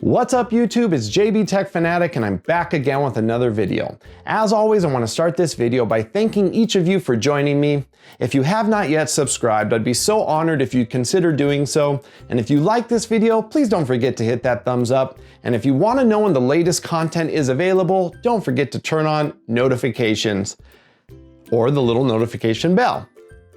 What's up YouTube, it's JB Tech Fanatic and I'm back again with another video. As always, I want to start this video by thanking each of you for joining me. If you have not yet subscribed, I'd be so honored if you'd consider doing so. And if you like this video, please don't forget to hit that thumbs up. And if you want to know when the latest content is available, don't forget to turn on notifications or the little notification bell.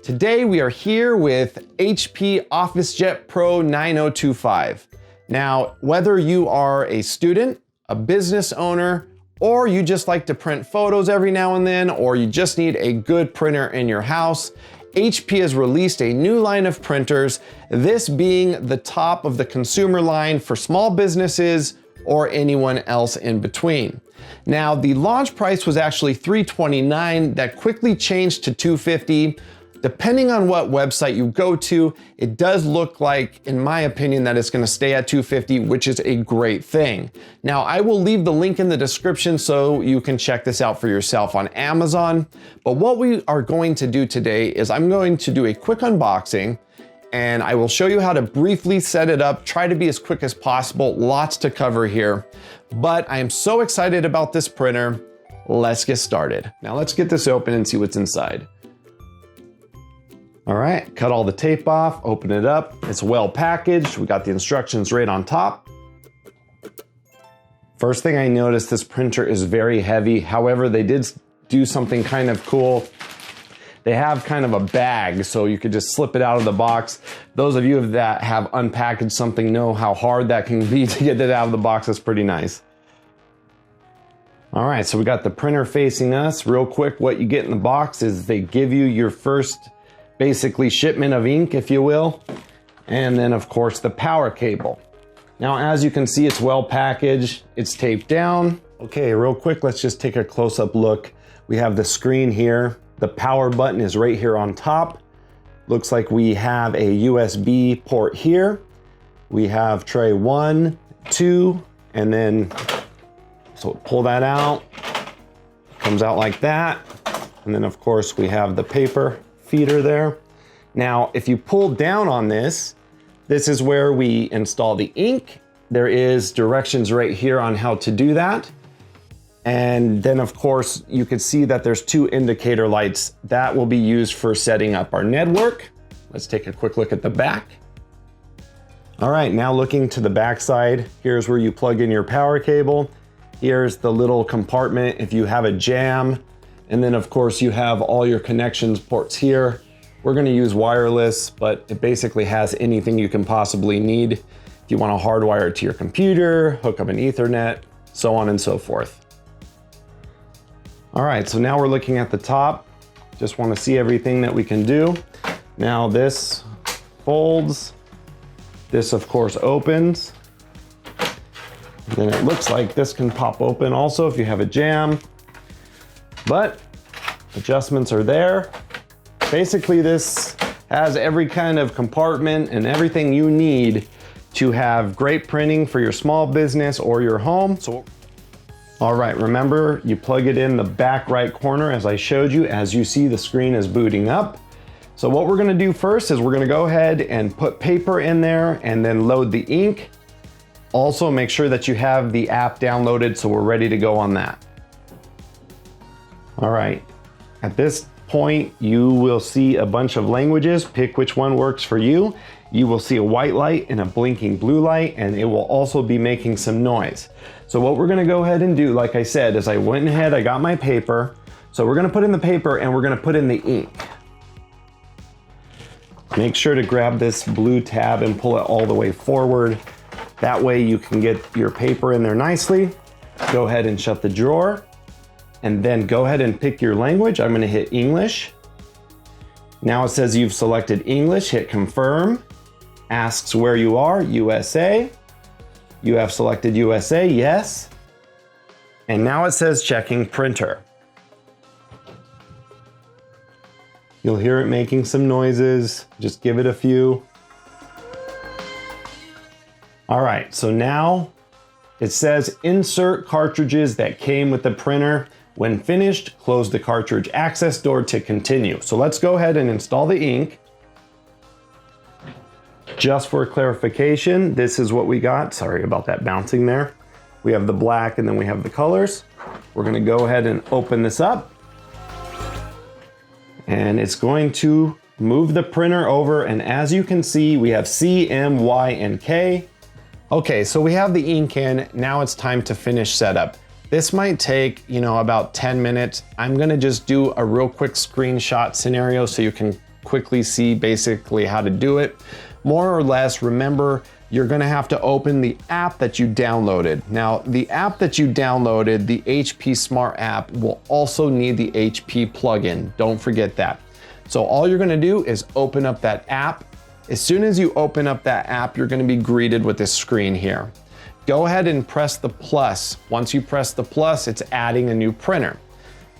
Today we are here with HP OfficeJet Pro9025. Now, whether you are a student, a business owner, or you just like to print photos every now and then, or you just need a good printer in your house, HP has released a new line of printers, this being the top of the consumer line for small businesses or anyone else in between. Now, the launch price was actually $329, that quickly changed to $250. Depending on what website you go to, it does look like, in my opinion, that it's gonna stay at $250, which is a great thing. Now, I will leave the link in the description so you can check this out for yourself on Amazon. But what we are going to do today is I'm going to do a quick unboxing and I will show you how to briefly set it up, try to be as quick as possible, lots to cover here. But I am so excited about this printer. Let's get started. Now let's get this open and see what's inside. All right, cut all the tape off, open it up. It's well packaged. We got the instructions right on top. First thing I noticed, this printer is very heavy. However, they did do something kind of cool. They have kind of a bag, so you could just slip it out of the box. Those of you that have unpackaged something know how hard that can be to get it out of the box. That's pretty nice. All right, so we got the printer facing us. Real quick, what you get in the box is they give you your first basically shipment of ink, if you will, and then of course the power cable. Now, as you can see, it's well packaged, it's taped down. Okay, real quick, let's just take a close-up look. We have the screen here. The power button is right here on top. Looks like we have a USB port here. We have tray 1, 2, and then, so pull that out, comes out like that. And then of course we have the paper feeder there. Now, if you pull down on this, this is where we install the ink. There is directions right here on how to do that. And then of course, you could see that there's 2 indicator lights that will be used for setting up our network. Let's take a quick look at the back. All right, now looking to the back side, here's where you plug in your power cable. Here's the little compartment if you have a jam. And then of course you have all your connections ports here. We're gonna use wireless, but it basically has anything you can possibly need. If you wanna hardwire it to your computer, hook up an Ethernet, so on and so forth. All right, so now we're looking at the top. Just wanna see everything that we can do. Now this folds. This of course opens. Then it looks like this can pop open also if you have a jam. But adjustments are there. Basically, this has every kind of compartment and everything you need to have great printing for your small business or your home. So, all right, remember, you plug it in the back right corner as I showed you, as you see the screen is booting up. So what we're gonna do first is we're gonna go ahead and put paper in there and then load the ink. Also, make sure that you have the app downloaded so we're ready to go on that. All right, at this point, you will see a bunch of languages. Pick which one works for you. You will see a white light and a blinking blue light, and it will also be making some noise. So what we're gonna go ahead and do, like I said, is I went ahead, I got my paper. So we're gonna put in the paper and we're gonna put in the ink. Make sure to grab this blue tab and pull it all the way forward. That way you can get your paper in there nicely. Go ahead and shut the drawer. And then go ahead and pick your language. I'm gonna hit English. Now it says you've selected English, hit confirm. Asks where you are, USA. You have selected USA, yes. And now it says checking printer. You'll hear it making some noises. Just give it a few. All right, so now it says insert cartridges that came with the printer. When finished, close the cartridge access door to continue. So let's go ahead and install the ink. Just for clarification, this is what we got. Sorry about that bouncing there. We have the black and then we have the colors. We're gonna go ahead and open this up. And it's going to move the printer over, and as you can see, we have C, M, Y, and K. Okay, so we have the ink in. Now it's time to finish setup. This might take, about 10 minutes. I'm gonna just do a real quick screenshot scenario so you can quickly see basically how to do it. More or less, remember, you're gonna have to open the app that you downloaded. Now, the app that you downloaded, the HP Smart app, will also need the HP plugin. Don't forget that. So all you're gonna do is open up that app. As soon as you open up that app, you're gonna be greeted with this screen here. Go ahead and press the plus. Once you press the plus, it's adding a new printer.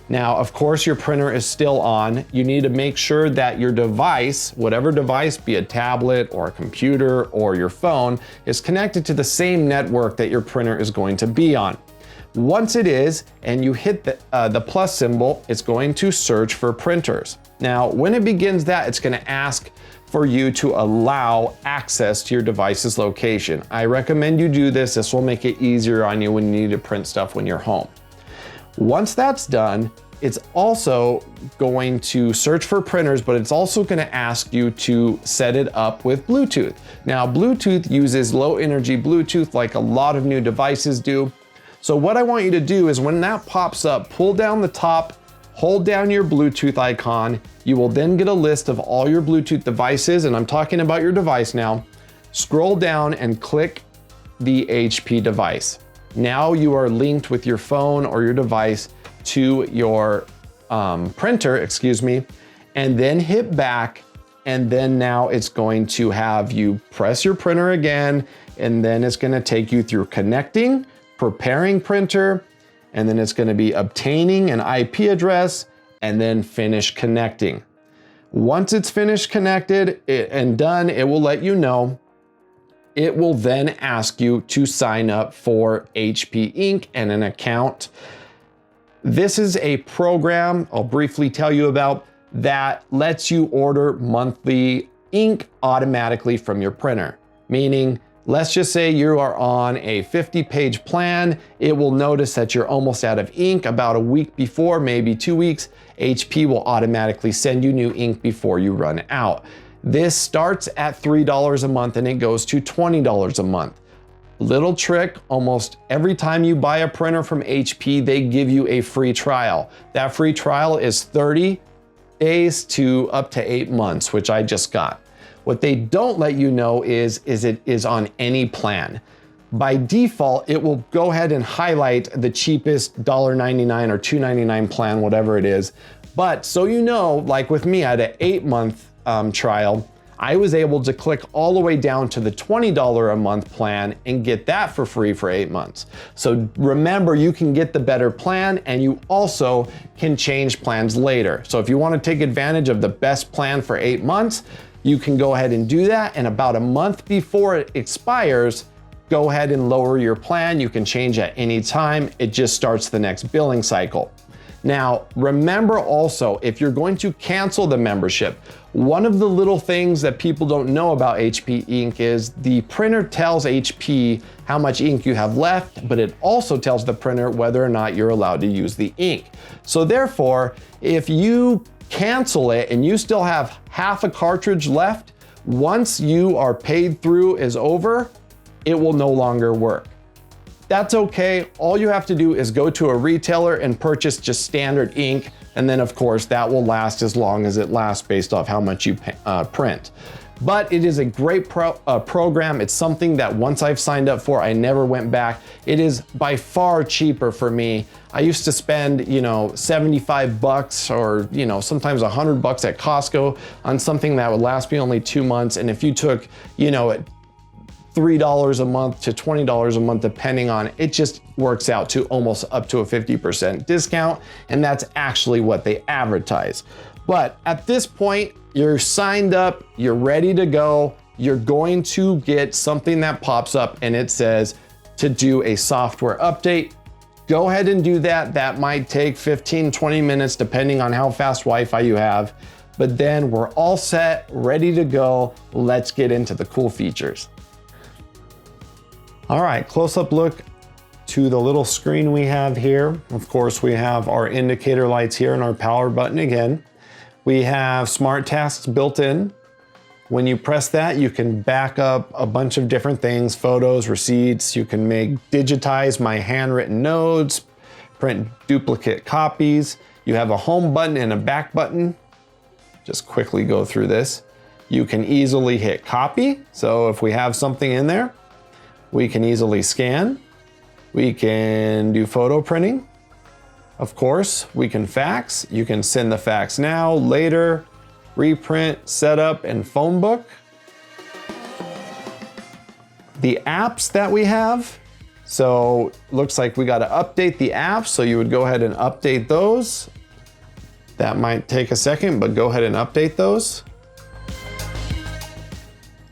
Now, of course, your printer is still on. You need to make sure that your device, whatever device, be a tablet or a computer or your phone, is connected to the same network that your printer is going to be on. Once it is, and you hit the plus symbol, it's going to search for printers. Now, when it begins that, it's going to ask for you to allow access to your device's location. I recommend you do this. This will make it easier on you when you need to print stuff when you're home. Once that's done, it's also going to search for printers, but it's also going to ask you to set it up with Bluetooth. Now, Bluetooth uses low energy Bluetooth like a lot of new devices do. So what I want you to do is when that pops up, pull down the top, hold down your Bluetooth icon. You will then get a list of all your Bluetooth devices, and I'm talking about your device now. Scroll down and click the HP device. Now you are linked with your phone or your device to your printer, and then hit back, and then now it's going to have you press your printer again, and then it's going to take you through connecting, preparing printer, and then it's going to be obtaining an IP address, and then finish connecting. Once it's finished connected and done, it will let you know. It will then ask you to sign up for HP Ink and an account. This is a program I'll briefly tell you about that lets you order monthly ink automatically from your printer. Meaning, let's just say you are on a 50-page plan. It will notice that you're almost out of ink about a week before, maybe 2 weeks. HP will automatically send you new ink before you run out. This starts at $3 a month and it goes to $20 a month. Little trick, almost every time you buy a printer from HP, they give you a free trial. That free trial is 30 days to up to 8 months, which I just got. What they don't let you know is it is on any plan. By default, it will go ahead and highlight the cheapest $1.99 or $2.99 plan, whatever it is. But so you know, like with me, I had an 8-month trial. I was able to click all the way down to the $20 a month plan and get that for free for 8 months. So remember, you can get the better plan and you also can change plans later. So if you want to take advantage of the best plan for 8 months, you can go ahead and do that. And about a month before it expires, go ahead and lower your plan. You can change at any time. It just starts the next billing cycle. Now, remember also, if you're going to cancel the membership, one of the little things that people don't know about HP Ink is the printer tells HP how much ink you have left, but it also tells the printer whether or not you're allowed to use the ink. So therefore, if you cancel it and you still have half a cartridge left, once you are paid through is over, it will no longer work. That's okay. All you have to do is go to a retailer and purchase just standard ink. And then of course that will last as long as it lasts based off how much you print. But it is a great program. It's something that once I've signed up for, I never went back. It is by far cheaper for me. I used to spend, $75 or, sometimes $100 at Costco on something that would last me only 2 months. And if you took, $3 a month to $20 a month, depending on it, just works out to almost up to a 50% discount. And that's actually what they advertise. But at this point, you're signed up, you're ready to go. You're going to get something that pops up and it says to do a software update. Go ahead and do that. That might take 15, 20 minutes, depending on how fast Wi-Fi you have. but then we're all set, ready to go. Let's get into the cool features. All right, close-up look to the little screen we have here. Of course, we have our indicator lights here and our power button again. We have smart tasks built in. When you press that, you can back up a bunch of different things, photos, receipts. You can digitize my handwritten notes, print duplicate copies. You have a home button and a back button. Just quickly go through this. You can easily hit copy. So if we have something in there, we can easily scan. We can do photo printing. Of course, we can fax. You can send the fax now, later, reprint, setup, and phone book. The apps that we have. So looks like we got to update the apps. So you would go ahead and update those. That might take a second, but go ahead and update those.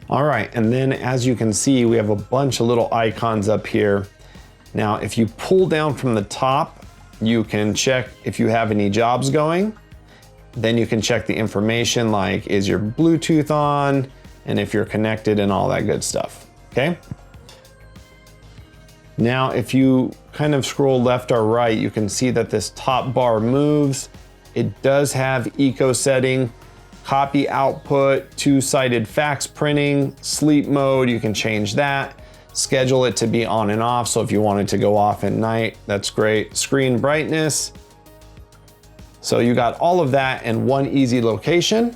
All right, and then as you can see, we have a bunch of little icons up here. Now, if you pull down from the top, you can check if you have any jobs going. Then you can check the information like, is your Bluetooth on? And if you're connected and all that good stuff, okay? Now, if you kind of scroll left or right, you can see that this top bar moves. It does have eco setting, copy output, two-sided fax printing, sleep mode, you can change that. Schedule it to be on and off, so if you wanted to go off at night, that's great. Screen brightness. So you got all of that in one easy location.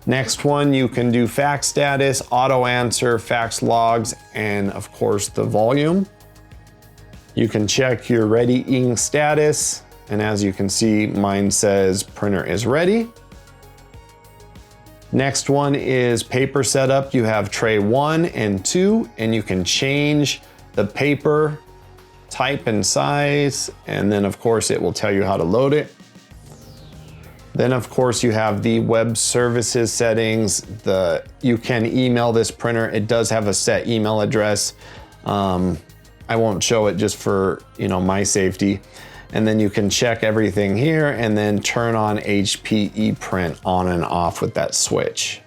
Next one, you can do fax status, auto answer, fax logs, and of course the volume. You can check your ready ink status, and as you can see, mine says printer is ready. Next one is paper setup. You have tray 1 and 2, and you can change the paper type and size, and then of course it will tell you how to load it. Then of course you have the web services settings. You can email this printer. It does have a set email address. I won't show it just for my safety. And then you can check everything here and then turn on HP ePrint on and off with that switch.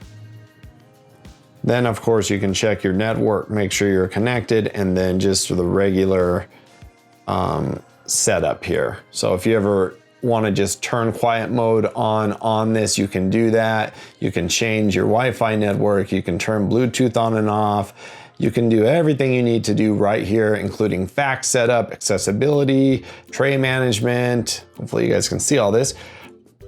Then of course you can check your network, make sure you're connected, and then just the regular setup here. So if you ever want to just turn quiet mode on this, you can do that. You can change your Wi-Fi network, you can turn Bluetooth on and off. You can do everything you need to do right here, including fax setup, accessibility, tray management. Hopefully you guys can see all this.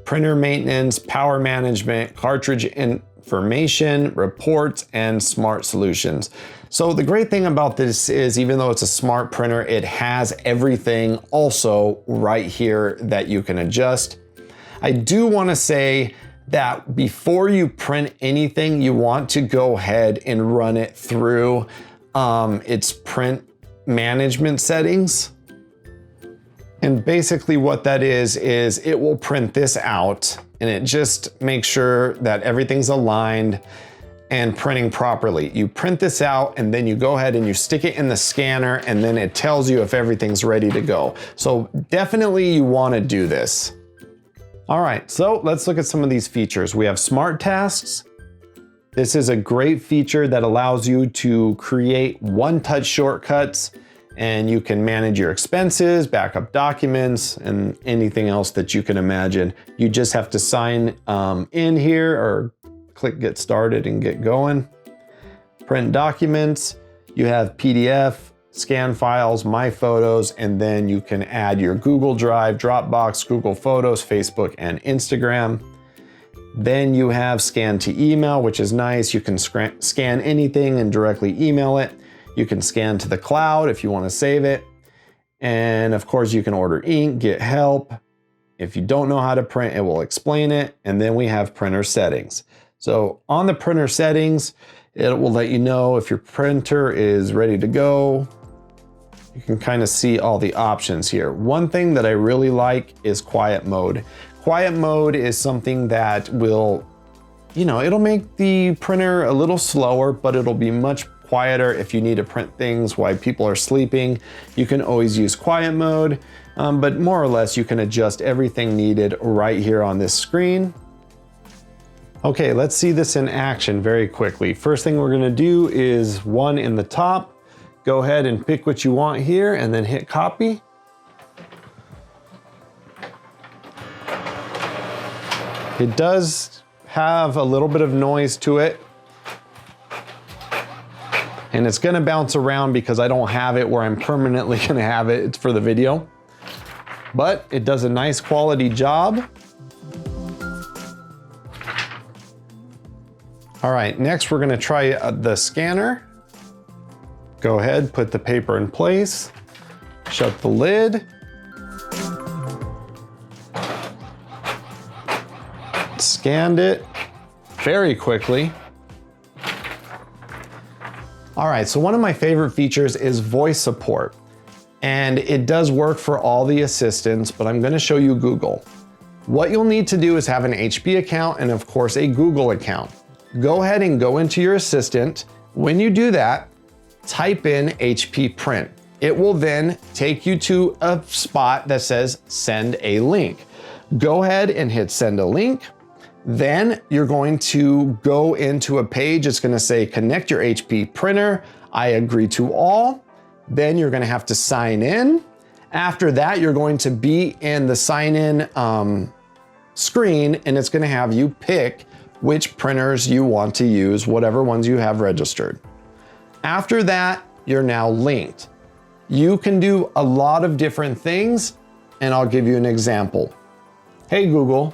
Printer maintenance, power management, cartridge information, reports, and smart solutions. So the great thing about this is, even though it's a smart printer, it has everything also right here that you can adjust. I do want to say that before you print anything, you want to go ahead and run it through its print management settings. And basically what that is it will print this out, and it just makes sure that everything's aligned and printing properly. You print this out, and then you go ahead and you stick it in the scanner, and then it tells you if everything's ready to go. So definitely you want to do this. All right, so let's look at some of these features. We have smart tasks. This is a great feature that allows you to create one-touch shortcuts, and you can manage your expenses, backup documents, and anything else that you can imagine. You just have to sign in here or click get started and get going. Print documents, you have PDF, scan files, my photos, and then you can add your Google Drive, Dropbox, Google Photos, Facebook, and Instagram. Then you have scan to email, which is nice. You can scan anything and directly email it. You can scan to the cloud if you want to save it. And of course you can order ink, get help. If you don't know how to print, it will explain it. And then we have printer settings. So on the printer settings, it will let you know if your printer is ready to go. You can kind of see all the options here. One thing that I really like is quiet mode. Quiet mode is something that will, it'll make the printer a little slower, but it'll be much quieter if you need to print things while people are sleeping. You can always use quiet mode, but more or less you can adjust everything needed right here on this screen. Okay, let's see this in action very quickly. First thing we're gonna do is one in the top. Go ahead and pick what you want here and then hit copy. It does have a little bit of noise to it, and it's gonna bounce around because I don't have it where I'm permanently gonna have it. It's for the video, but it does a nice quality job. All right, next we're gonna try the scanner. Go ahead, put the paper in place, shut the lid. Scanned it very quickly. All right, so one of my favorite features is voice support, and it does work for all the assistants, but I'm gonna show you Google. What you'll need to do is have an HP account and of course a Google account. Go ahead and go into your assistant. When you do that, type in HP print. It will then take you to a spot that says send a link. Go ahead and hit send a link. Then you're going to go into a page. It's gonna say connect your HP printer. I agree to all. Then you're gonna have to sign in. After that, you're going to be in the sign in screen, and it's gonna have you pick which printers you want to use, whatever ones you have registered. After that, you're now linked. You can do a lot of different things, and I'll give you an example. Hey Google,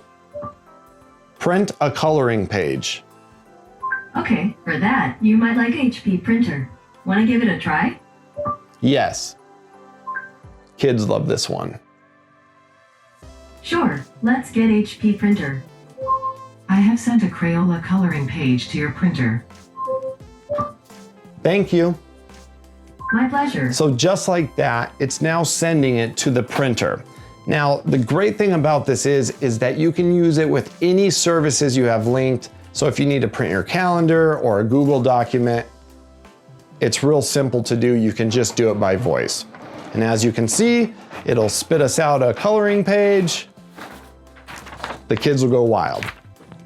print a coloring page. Okay, for that, you might like HP printer. Want to give it a try? Yes. Kids love this one. Sure, let's get HP printer. I have sent a Crayola coloring page to your printer. Thank you. My pleasure. So just like that, it's now sending it to the printer. Now, the great thing about this is that you can use it with any services you have linked. So if you need to print your calendar or a Google document, it's real simple to do. You can just do it by voice. And as you can see, it'll spit us out a coloring page. The kids will go wild.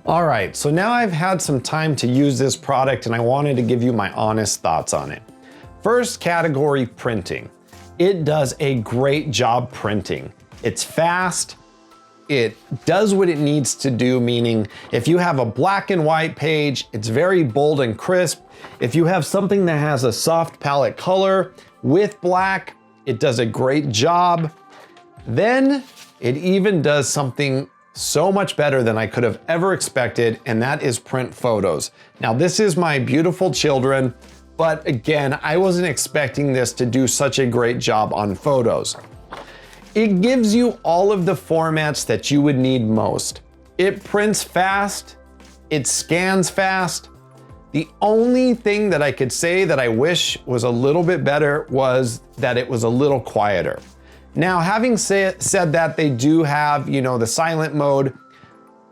All right, so now I've had some time to use this product and I wanted to give you my honest thoughts on it. First category, printing. It does a great job printing. It's fast, it does what it needs to do, meaning if you have a black and white page, it's very bold and crisp. If you have something that has a soft palette color with black, it does a great job. Then it even does something so much better than I could have ever expected, and that is print photos. Now this is my beautiful children, but again, I wasn't expecting this to do such a great job on photos. It gives you all of the formats that you would need most. It prints fast, it scans fast. The only thing that I could say that I wish was a little bit better was that it was a little quieter. Now, having said that, they do have, the silent mode,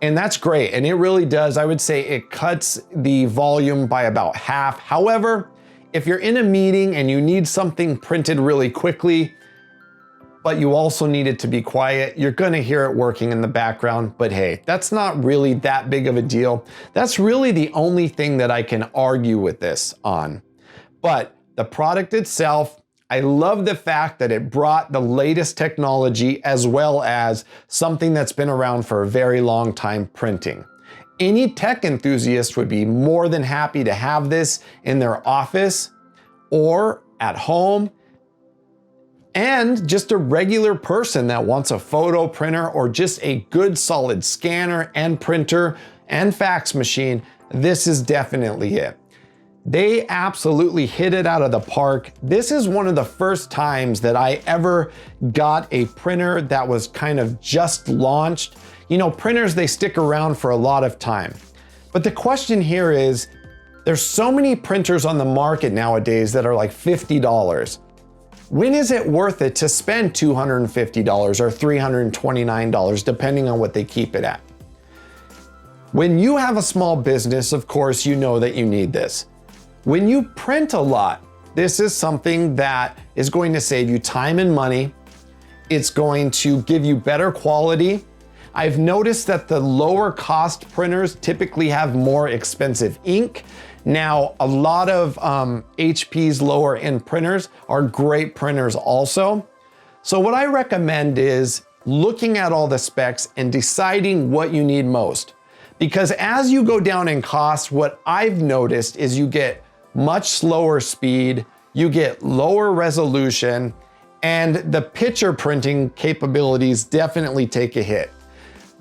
and that's great. And it really does, I would say it cuts the volume by about half. However, if you're in a meeting and you need something printed really quickly, but you also need it to be quiet, you're gonna hear it working in the background, but hey, that's not really that big of a deal. That's really the only thing that I can argue with this on. But the product itself, I love the fact that it brought the latest technology as well as something that's been around for a very long time, printing. Any tech enthusiast would be more than happy to have this in their office or at home. And just a regular person that wants a photo printer or just a good solid scanner and printer and fax machine, this is definitely it. They absolutely hit it out of the park. This is one of the first times that I ever got a printer that was kind of just launched. Printers, they stick around for a lot of time. But the question here is, there's so many printers on the market nowadays that are like $50. When is it worth it to spend $250 or $329, depending on what they keep it at? When you have a small business, of course, you know that you need this. When you print a lot, this is something that is going to save you time and money. It's going to give you better quality. I've noticed that the lower cost printers typically have more expensive ink. Now, a lot of HP's lower end printers are great printers also. So what I recommend is looking at all the specs and deciding what you need most. Because as you go down in cost, what I've noticed is you get much slower speed, you get lower resolution, and the picture printing capabilities definitely take a hit.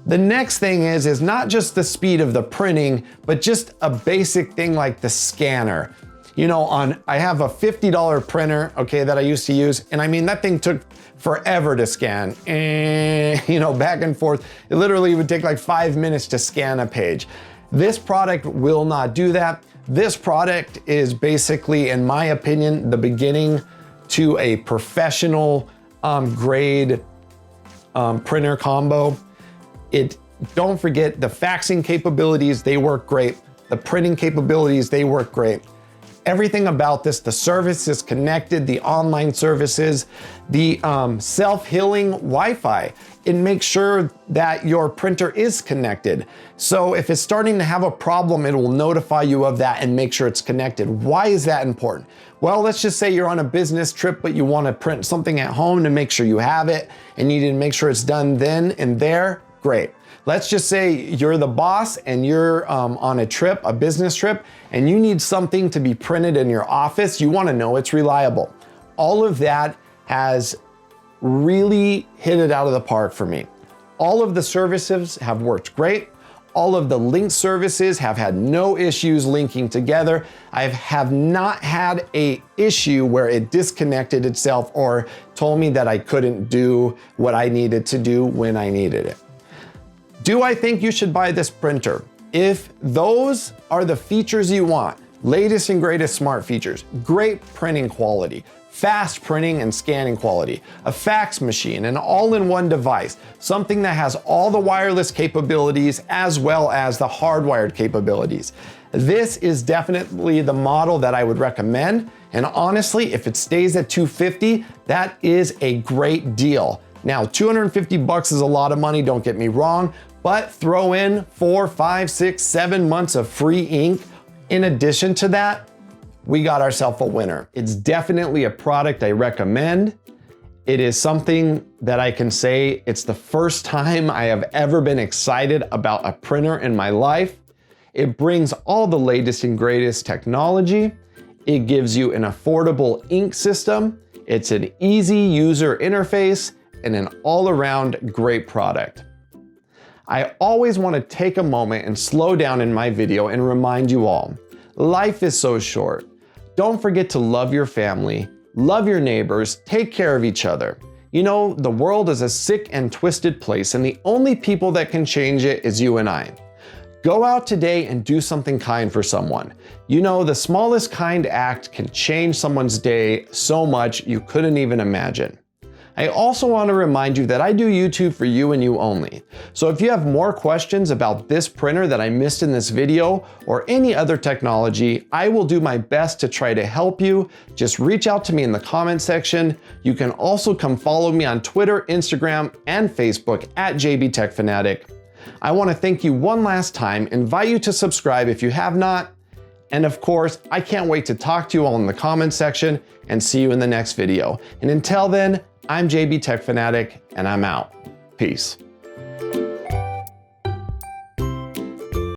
The next thing is not just the speed of the printing, but just a basic thing like the scanner. You know, I have a $50 printer, okay, that I used to use, and I mean, that thing took forever to scan, you know, back and forth. It literally would take like 5 minutes to scan a page. This product will not do that. This product is basically, in my opinion, the beginning to a professional grade printer combo. Don't forget the faxing capabilities, they work great. The printing capabilities, they work great. Everything about this, the service is connected, the online services, the self-healing Wi-Fi. It makes sure that your printer is connected. So if it's starting to have a problem, it will notify you of that and make sure it's connected. Why is that important? Well, let's just say you're on a business trip, but you want to print something at home to make sure you have it and you need to make sure it's done then and there. Great. Let's just say you're the boss and you're on a trip, a business trip, and you need something to be printed in your office. You want to know it's reliable. All of that has really hit it out of the park for me. All of the services have worked great. All of the link services have had no issues linking together. I have not had an issue where it disconnected itself or told me that I couldn't do what I needed to do when I needed it. Do I think you should buy this printer? If those are the features you want, latest and greatest smart features, great printing quality, fast printing and scanning quality, a fax machine, an all-in-one device, something that has all the wireless capabilities as well as the hardwired capabilities. This is definitely the model that I would recommend. And honestly, if it stays at $250, that is a great deal. Now, $250 is a lot of money, don't get me wrong, but throw in 4, 5, 6, 7 months of free ink. In addition to that, we got ourselves a winner. It's definitely a product I recommend. It is something that I can say it's the first time I have ever been excited about a printer in my life. It brings all the latest and greatest technology. It gives you an affordable ink system. It's an easy user interface and an all-around great product. I always want to take a moment and slow down in my video and remind you all, life is so short. Don't forget to love your family, love your neighbors, take care of each other. You know, the world is a sick and twisted place, and the only people that can change it is you and I. Go out today and do something kind for someone. You know, the smallest kind act can change someone's day so much you couldn't even imagine. I also want to remind you that I do YouTube for you and you only. So if you have more questions about this printer that I missed in this video or any other technology, I will do my best to try to help you. Just reach out to me in the comment section. You can also come follow me on Twitter, Instagram, and Facebook at JBTechFanatic. I want to thank you one last time, invite you to subscribe if you have not, and of course, I can't wait to talk to you all in the comment section and see you in the next video. And until then, I'm JB Tech Fanatic, and I'm out. Peace.